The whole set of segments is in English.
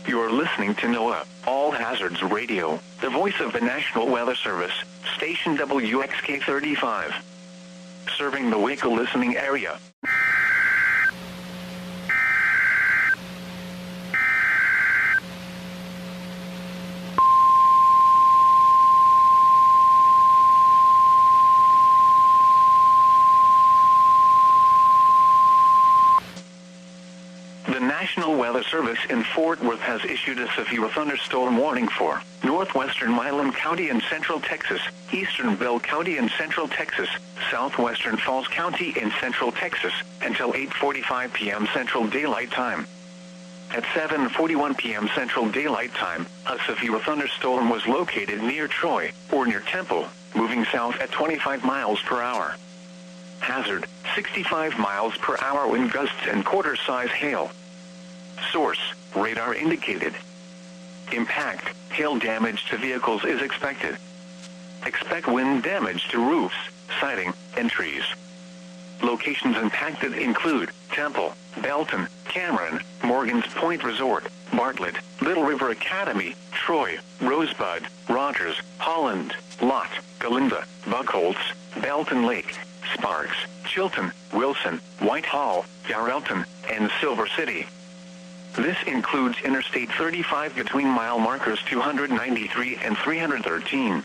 You're listening to NOAA, All Hazards Radio, the voice of the National Weather Service, station WXK-35. Serving the Waco listening area. The National Weather Service in Fort Worth has issued a severe thunderstorm warning for northwestern Milam County and Central Texas, eastern Bell County and Central Texas, southwestern Falls County in Central Texas, until 8:45 p.m. Central Daylight Time. At 7:41 p.m. Central Daylight Time, a severe thunderstorm was located near Troy, or near Temple, moving south at 25 miles per hour. Hazard, 65 miles per hour wind gusts and quarter-size hail. Source, radar indicated. Impact, hail damage to vehicles is expected. Expect wind damage to roofs, siding, and trees. Locations impacted include Temple, Belton, Cameron, Morgan's Point Resort, Bartlett, Little River Academy, Troy, Rosebud, Rogers, Holland, Lott, Galinda, Buckholz, Belton Lake, Sparks, Chilton, Wilson, Whitehall, Yarrelton, and Silver City. This includes Interstate 35 between mile markers 293 and 313.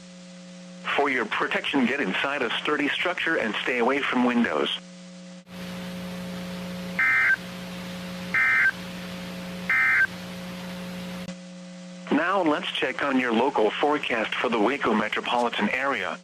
For your protection, get inside a sturdy structure and stay away from windows. Now let's check on your local forecast for the Waco metropolitan area.